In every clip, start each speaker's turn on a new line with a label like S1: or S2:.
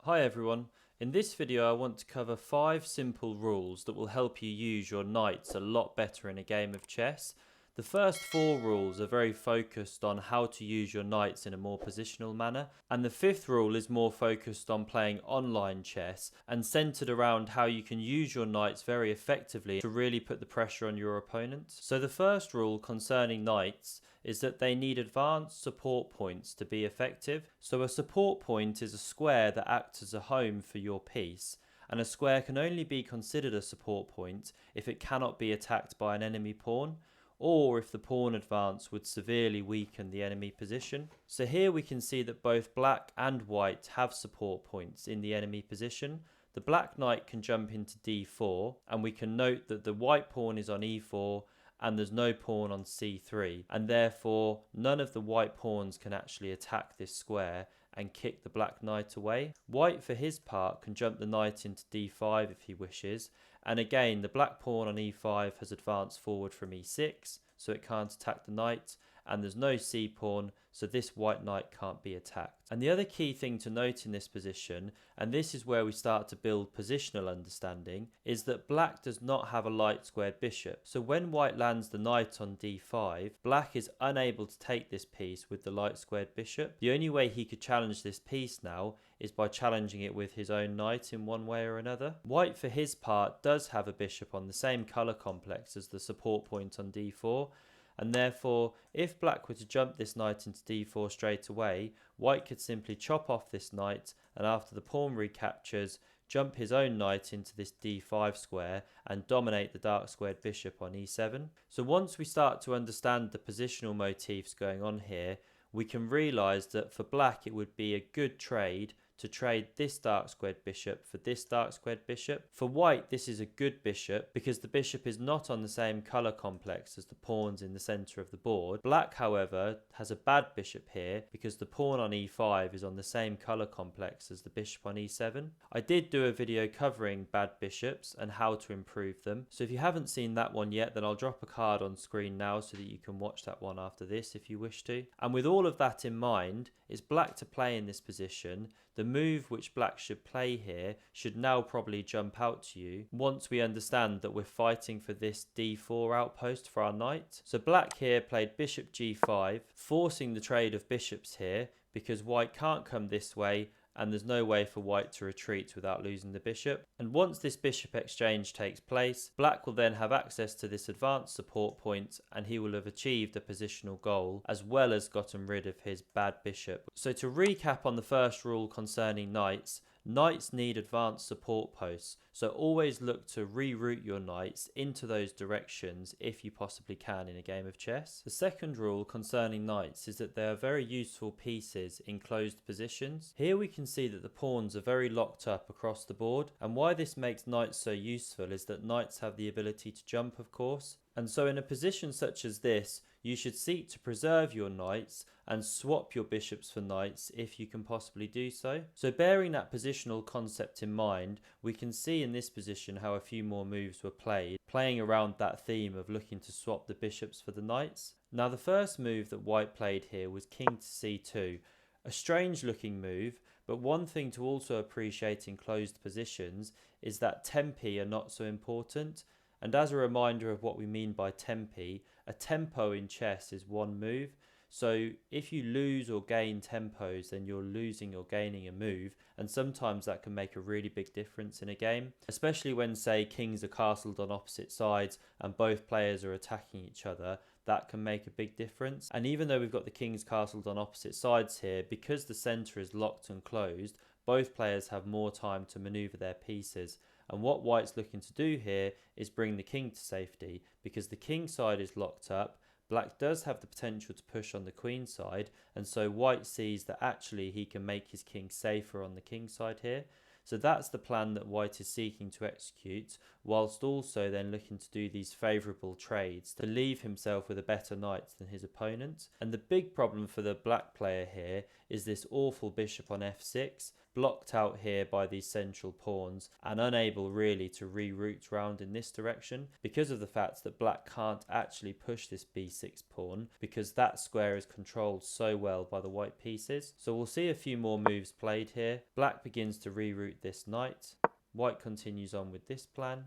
S1: Hi everyone, in this video I want to cover 5 simple rules that will help you use your knights a lot better in a game of chess. The first 4 rules are very focused on how to use your knights in a more positional manner, and the 5th rule is more focused on playing online chess and centered around how you can use your knights very effectively to really put the pressure on your opponent. So the first rule concerning knights is that they need advanced support points to be effective. So a support point is a square that acts as a home for your piece, and a square can only be considered a support point if it cannot be attacked by an enemy pawn, or if the pawn advance would severely weaken the enemy position. So here we can see that both black and white have support points in the enemy position. The black knight can jump into d4, and we can note that the white pawn is on e4 and there's no pawn on c3, and therefore none of the white pawns can actually attack this square and kick the black knight away. White for his part can jump the knight into d5 if he wishes, and again the black pawn on e5 has advanced forward from e6, so it can't attack the knight, and there's no c pawn, so this white knight can't be attacked. And the other key thing to note in this position, and this is where we start to build positional understanding, is that black does not have a light squared bishop. So when white lands the knight on d5, black is unable to take this piece with the light squared bishop. The only way he could challenge this piece now is by challenging it with his own knight in one way or another. White for his part does have a bishop on the same colour complex as the support point on d4, and therefore if black were to jump this knight into d4 straight away, white could simply chop off this knight, and after the pawn recaptures, jump his own knight into this d5 square and dominate the dark squared bishop on e7. So once we start to understand the positional motifs going on here, we can realise that for black it would be a good trade to trade this dark squared bishop for this dark squared bishop. For white, this is a good bishop because the bishop is not on the same colour complex as the pawns in the centre of the board. Black, however, has a bad bishop here because the pawn on e5 is on the same colour complex as the bishop on e7. I did do a video covering bad bishops and how to improve them, so if you haven't seen that one yet, then I'll drop a card on screen now so that you can watch that one after this if you wish to. And with all of that in mind, it's black to play in this position. The move which black should play here should now probably jump out to you once we understand that we're fighting for this d4 outpost for our knight. So black here played bishop g5, forcing the trade of bishops here because white can't come this way and there's no way for white to retreat without losing the bishop. And once this bishop exchange takes place, black will then have access to this advanced support point and he will have achieved a positional goal as well as gotten rid of his bad bishop. So to recap on the first rule concerning knights, knights need advanced support posts, so always look to reroute your knights into those directions if you possibly can in a game of chess. The second rule concerning knights is that they are very useful pieces in closed positions. Here we can see that the pawns are very locked up across the board, and why this makes knights so useful is that knights have the ability to jump, of course, and so in a position such as this, you should seek to preserve your knights and swap your bishops for knights if you can possibly do so. So bearing that positional concept in mind, we can see in this position how a few more moves were played, playing around that theme of looking to swap the bishops for the knights. Now the first move that white played here was king to c2. A strange looking move, but one thing to also appreciate in closed positions is that tempi are not so important. And as a reminder of what we mean by tempi, a tempo in chess is one move. So if you lose or gain tempos, then you're losing or gaining a move, and sometimes that can make a really big difference in a game, especially when, say, kings are castled on opposite sides and both players are attacking each other. That can make a big difference. And even though we've got the kings castled on opposite sides here, because the centre is locked and closed, both players have more time to manoeuvre their pieces. And what white's looking to do here is bring the king to safety, because the king side is locked up. Black does have the potential to push on the queen side, and so white sees that actually he can make his king safer on the king side here. So that's the plan that white is seeking to execute, whilst also then looking to do these favourable trades to leave himself with a better knight than his opponent. And the big problem for the black player here is this awful bishop on f6, blocked out here by these central pawns and unable really to reroute round in this direction because of the fact that black can't actually push this b6 pawn because that square is controlled so well by the white pieces. So we'll see a few more moves played here. Black begins to reroute this knight. White continues on with this plan.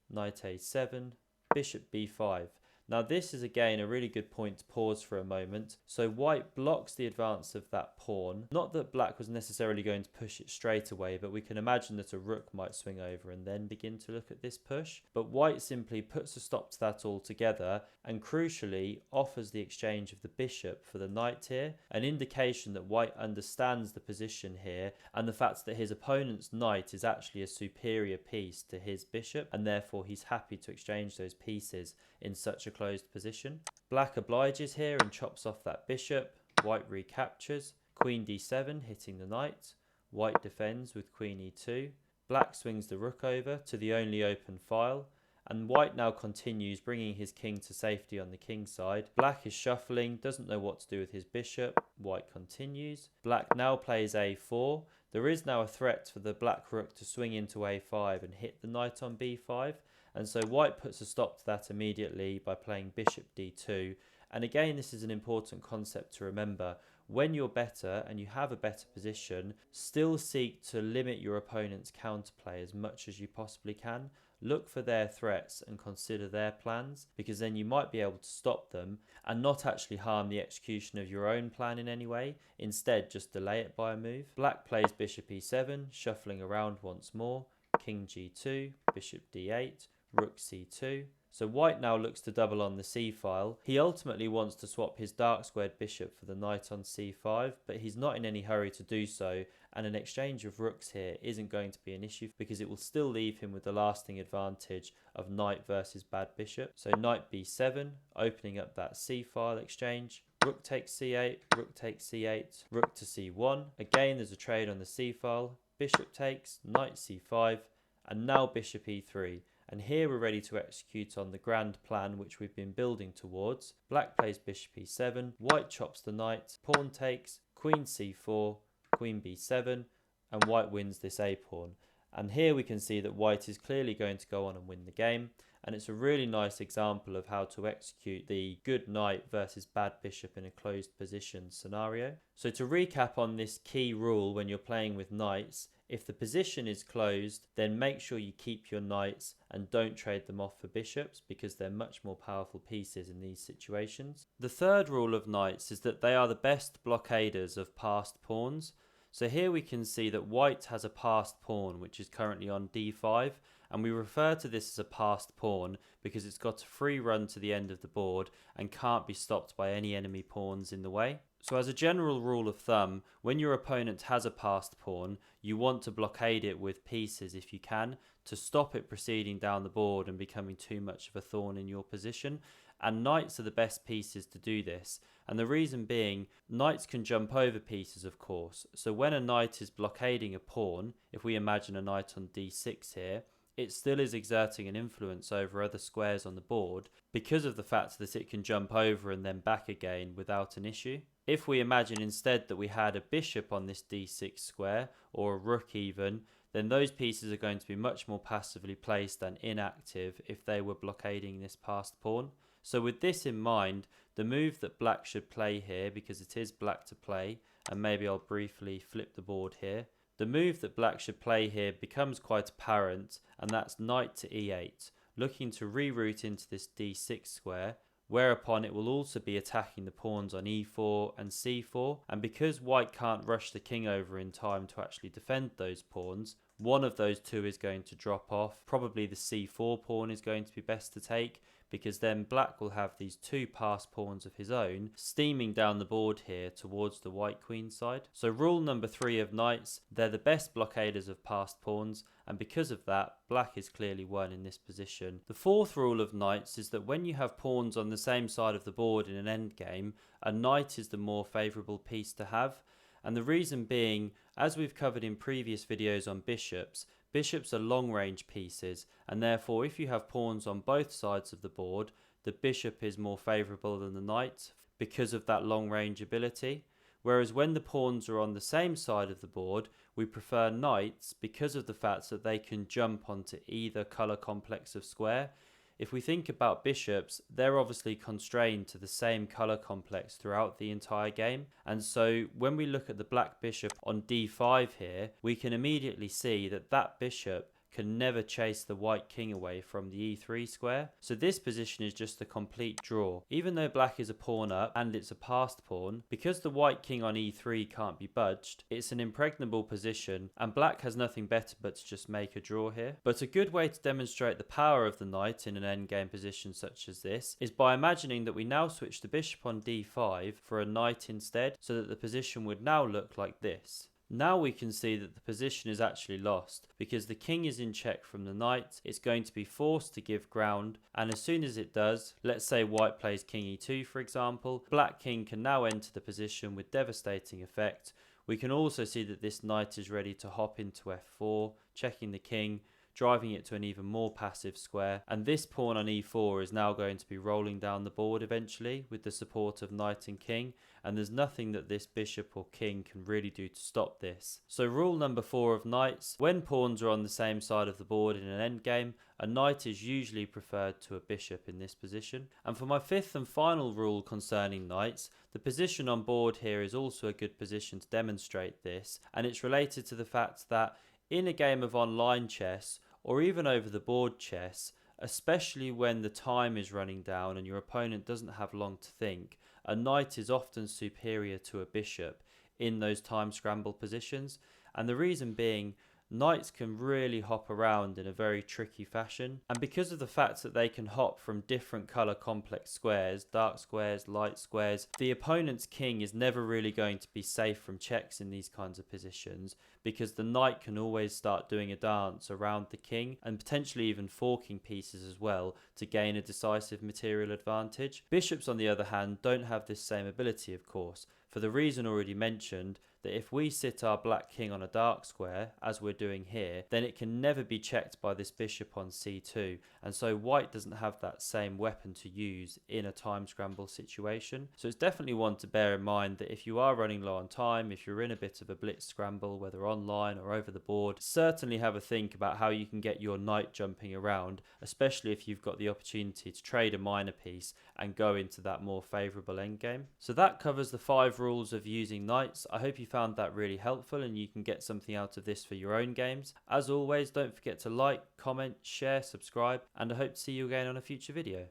S1: Knight a7, bishop b5. Now this is again a really good point to pause for a moment. So white blocks the advance of that pawn. Not that black was necessarily going to push it straight away, but we can imagine that a rook might swing over and then begin to look at this push. But white simply puts a stop to that altogether and crucially offers the exchange of the bishop for the knight here, an indication that white understands the position here and the fact that his opponent's knight is actually a superior piece to his bishop, and therefore he's happy to exchange those pieces in such a closed position. Black obliges here and chops off that bishop. White recaptures. Queen d7 hitting the knight. White defends with queen e2. Black swings the rook over to the only open file, and white now continues bringing his king to safety on the king side. Black is shuffling, doesn't know what to do with his bishop. White continues. Black now plays a4. There is now a threat for the black rook to swing into a5 and hit the knight on b5. And so white puts a stop to that immediately by playing bishop d2. And again, this is an important concept to remember. When you're better and you have a better position, still seek to limit your opponent's counterplay as much as you possibly can. Look for their threats and consider their plans, because then you might be able to stop them and not actually harm the execution of your own plan in any way. Instead, just delay it by a move. Black plays bishop e7, shuffling around once more. King g2, bishop d8, rook c2. So white now looks to double on the c-file. He ultimately wants to swap his dark squared bishop for the knight on c5, but he's not in any hurry to do so, and an exchange of rooks here isn't going to be an issue because it will still leave him with the lasting advantage of knight versus bad bishop. So knight b7, opening up that c-file exchange. Rook takes c8, rook takes c8, rook to c1. Again, there's a trade on the c-file. Bishop takes, knight c5, and now bishop e3. And here we're ready to execute on the grand plan which we've been building towards. Black plays bishop e7, white chops the knight, pawn takes, queen c4, queen b7, and white wins this a-pawn. And here we can see that white is clearly going to go on and win the game. And it's a really nice example of how to execute the good knight versus bad bishop in a closed position scenario. So to recap on this key rule when you're playing with knights, if the position is closed, then make sure you keep your knights and don't trade them off for bishops because they're much more powerful pieces in these situations. The third rule of knights is that they are the best blockaders of passed pawns. So here we can see that white has a passed pawn which is currently on d5, and we refer to this as a passed pawn because it's got a free run to the end of the board and can't be stopped by any enemy pawns in the way. So as a general rule of thumb, when your opponent has a passed pawn, you want to blockade it with pieces if you can to stop it proceeding down the board and becoming too much of a thorn in your position. And knights are the best pieces to do this. And the reason being, knights can jump over pieces, of course. So when a knight is blockading a pawn, if we imagine a knight on d6 here, it still is exerting an influence over other squares on the board because of the fact that it can jump over and then back again without an issue. If we imagine instead that we had a bishop on this d6 square, or a rook even, then those pieces are going to be much more passively placed and inactive if they were blockading this passed pawn. So with this in mind, the move that black should play here, because it is black to play, and maybe I'll briefly flip the board here, the move that black should play here becomes quite apparent, and that's knight to e8, looking to reroute into this d6 square, whereupon it will also be attacking the pawns on e4 and c4, and because white can't rush the king over in time to actually defend those pawns, one of those two is going to drop off. Probably the c4 pawn is going to be best to take, because then black will have these two passed pawns of his own steaming down the board here towards the white queen side. So rule number 3 of knights, they're the best blockaders of passed pawns, and because of that, black is clearly won in this position. The fourth rule of knights is that when you have pawns on the same side of the board in an endgame, a knight is the more favourable piece to have. And the reason being, as we've covered in previous videos on bishops, bishops are long-range pieces, and therefore if you have pawns on both sides of the board, the bishop is more favourable than the knight because of that long-range ability. Whereas when the pawns are on the same side of the board, we prefer knights because of the fact that they can jump onto either colour complex of square. If we think about bishops, they're obviously constrained to the same colour complex throughout the entire game. And so when we look at the black bishop on d5 here, we can immediately see that that bishop can never chase the white king away from the e3 square. So this position is just a complete draw. Even though black is a pawn up and it's a passed pawn, because the white king on e3 can't be budged, it's an impregnable position and black has nothing better but to just make a draw here. But a good way to demonstrate the power of the knight in an endgame position such as this is by imagining that we now switch the bishop on d5 for a knight instead, so that the position would now look like this. Now we can see that the position is actually lost because the king is in check from the knight. It's going to be forced to give ground, and as soon as it does, let's say white plays king e2 for example, black king can now enter the position with devastating effect. We can also see that this knight is ready to hop into f4, checking the king, driving it to an even more passive square, and this pawn on e4 is now going to be rolling down the board eventually with the support of knight and king, and there's nothing that this bishop or king can really do to stop this. So rule number 4 of knights: when pawns are on the same side of the board in an endgame, a knight is usually preferred to a bishop in this position. And for my 5th and final rule concerning knights, the position on board here is also a good position to demonstrate this, and it's related to the fact that in a game of online chess, or even over the board chess, especially when the time is running down and your opponent doesn't have long to think, a knight is often superior to a bishop in those time scramble positions. And the reason being, knights can really hop around in a very tricky fashion, and because of the fact that they can hop from different colour complex squares, dark squares, light squares, the opponent's king is never really going to be safe from checks in these kinds of positions, because the knight can always start doing a dance around the king and potentially even forking pieces as well to gain a decisive material advantage. Bishops on the other hand don't have this same ability, of course, for the reason already mentioned, that if we sit our black king on a dark square, as we're doing here, then it can never be checked by this bishop on c2, and so white doesn't have that same weapon to use in a time scramble situation. So it's definitely one to bear in mind that if you are running low on time, if you're in a bit of a blitz scramble, whether online or over the board, certainly have a think about how you can get your knight jumping around, especially if you've got the opportunity to trade a minor piece and go into that more favourable endgame. So that covers the 5 rules of using knights. I hope you found that really helpful and you can get something out of this for your own games. As always, don't forget to like, comment, share, subscribe, and I hope to see you again on a future video.